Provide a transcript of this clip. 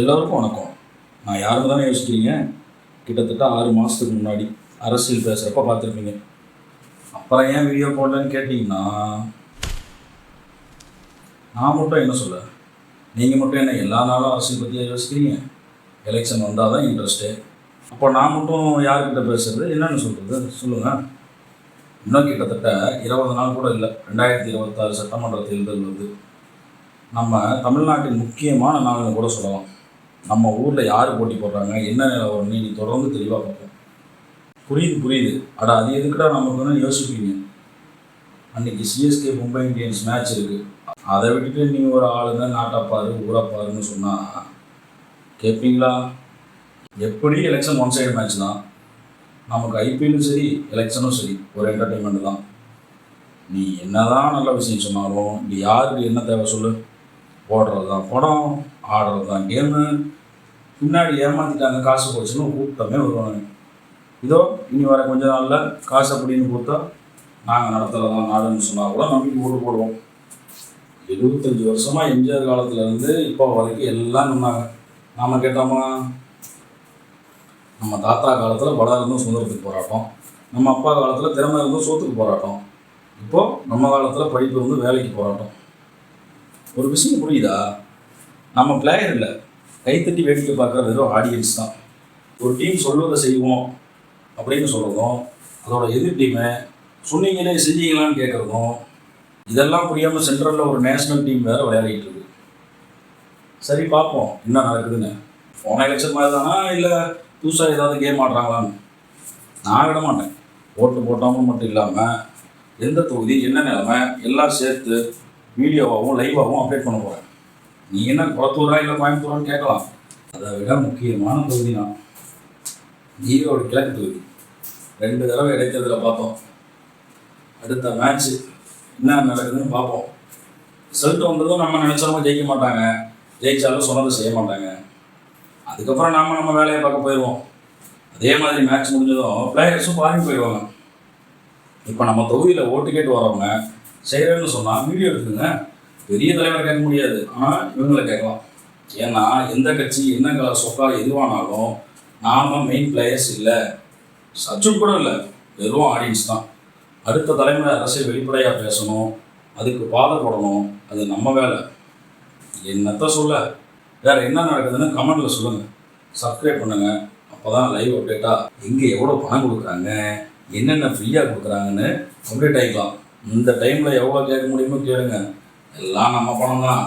எல்லோருக்கும் வணக்கம். நான் யாருன்னு தானே யோசிக்கிறீங்க? கிட்டத்தட்ட 6 மாதத்துக்கு முன்னாடி அரசியல் பேசுகிறப்ப பார்த்துருப்பீங்க. அப்புறம் ஏன் வீடியோ போடலன்னு கேட்டிங்கன்னா, நான் மட்டும் என்ன சொல்ல, நீங்கள் மட்டும் என்ன எல்லா நாளும் அரசியல் பற்றியாக யோசிக்கிறீங்க? எலெக்ஷன் வந்தால் தான் இன்ட்ரெஸ்ட்டு. அப்போ நான் மட்டும் யார்கிட்ட பேசுகிறது, என்னென்னு சொல்கிறது சொல்லுங்கள். இன்னும் கிட்டத்தட்ட 20 நாள் கூட இல்லை, 2026 சட்டமன்ற தேர்தல் வருது. நம்ம தமிழ்நாட்டின் முக்கியமான நாள்னு கூட சொல்லலாம். நம்ம ஊரில் யார் போட்டி போடுறாங்க, என்ன நிலவரம்னு நீ தொடர்ந்து தெளிவாக பார்ப்போம். புரியுது. அது எதுக்குடா நமக்கு யோசிப்பீங்க. அன்றைக்கி சிஎஸ்கே மும்பை இந்தியன்ஸ் மேட்ச் இருக்குது. அதை விட்டுட்டு நீங்கள் ஒரு ஆளுங்க நாட்டாப்பாரு ஊராப்பாருன்னு சொன்னால் கேட்பீங்களா? எப்படி எலெக்ஷன் ஒன் சைடு மேட்ச் தான். நமக்கு ஐபிஎல்லும் சரி எலெக்ஷனும் சரி ஒரு என்டர்டெயின்மெண்ட் தான். நீ என்ன தான் நல்ல விஷயம் சொன்னாலும் இது யாருக்கு என்ன தேவை சொல்லு? போடுறது தான் படம், ஆடுறது தான் கேமு. பின்னாடி ஏமாற்றிட்டாங்க, காசு போச்சுன்னு கூட்டமே வருவாங்க. இதோ இனி வர கொஞ்ச நாளில் காசு அப்படின்னு கொடுத்தா நாங்கள் நடத்துகிறதான் நாடுன்னு சொன்னால் கூட நம்பிக்கை ஓட்டு போடுவோம். 75 வருஷமாக எம்ஜிஆர் காலத்துலேருந்து இப்போ வரைக்கும் எல்லாம் சொன்னாங்க. நாம் கேட்டோமா? நம்ம தாத்தா காலத்தில் படம் இருந்தும் சுதந்திரத்துக்கு போராட்டம், நம்ம அப்பா காலத்தில் திறமை இருந்தும் சோத்துக்கு போராட்டம், இப்போது நம்ம காலத்தில் படிப்பு இருந்து வேலைக்கு போராட்டம். ஒரு விஷயம் புரியுதா? நம்ம பிளேயர் இல்லை, கைத்தட்டி வேடிக்கை பார்க்குற வெறும் ஆடியன்ஸ் தான். ஒரு டீம் சொல்வதை செய்வோம் அப்படின்னு சொல்கிறதும், அதோட எதிர் டீமை சொன்னீங்களே செஞ்சீங்களான்னு கேட்குறதும், இதெல்லாம் புரியாமல் சென்ட்ரலில் ஒரு நேஷ்னல் டீம் வேறு விளையாடிட்டு இருக்கு. சரி, பார்ப்போம் என்ன நடக்குதுன்னு. போன எலெக்ஷன் மாதிரி தானா இல்லை புதுசாக ஏதாவது கேம் ஆடுறாங்களான்னு நான் விட மாட்டேன். ஓட்டு போட்டவங்க மட்டும் இல்லாமல் எந்த தொகுதி என்ன நிலைமை எல்லாம் சேர்த்து வீடியோவாகவும் லைவாகவும் அப்டேட் பண்ண போகிறேன். நீ என்ன குளத்தூரா இல்லை கோயம்புத்தூரான்னு கேட்கலாம். அதை விட முக்கியமான தொகுதி நான் ஈரோடு கிழக்கு தொகுதி. 2 தடவை இடைத்தேர்தலில் பார்த்தோம். அடுத்த மேட்ச்சு என்ன நடக்குதுன்னு பார்ப்போம். ரிசல்ட் வந்ததும் நம்ம நினச்சவங்க ஜெயிக்க மாட்டாங்க, ஜெயிச்சாலும் சொன்னதை செய்ய மாட்டாங்க. அதுக்கப்புறம் நம்ம வேலையை பார்க்க போயிடுவோம். அதே மாதிரி மேட்ச் முடிஞ்சதும் பிளேயர்ஸும் பாருங்க போயிடுவாங்க. இப்போ நம்ம தொகுதியில் ஓட்டு கேட்டு வரவங்க செய்கிறேன்னு சொன்னால் வீடியோ எடுத்துங்க. பெரிய தலைவர் கேட்க முடியாது, ஆனால் இவங்களை கேட்கலாம். ஏன்னா எந்த கட்சி என்ன கலர் சொக்கா எதுவானாலும் நாம் மெயின் பிளேயர்ஸ் இல்லை, சச்சும் கூட இல்லை, வெறும் ஆடியன்ஸ் தான். அடுத்த தலைமுறை அரசியல் வெளிப்படையாக பேசணும், அதுக்கு பாதை போடணும். அது நம்ம வேலை. என்னத்த சொல்ல, வேறு என்ன நடக்குதுன்னு கமெண்டில் சொல்லுங்கள். சப்ஸ்கிரைப் பண்ணுங்கள். அப்போ தான் லைவ் அப்டேட்டாக எங்கே எவ்வளோ பணம் கொடுக்குறாங்க, என்னென்ன ஃப்ரீயாக கொடுக்குறாங்கன்னு அப்டேட் ஆகிக்கலாம். இந்த டைமில் எவ்வளோ கேட்க முடியுமோ கேளுங்க. எல்லாம் நம்ம பணம் தான்.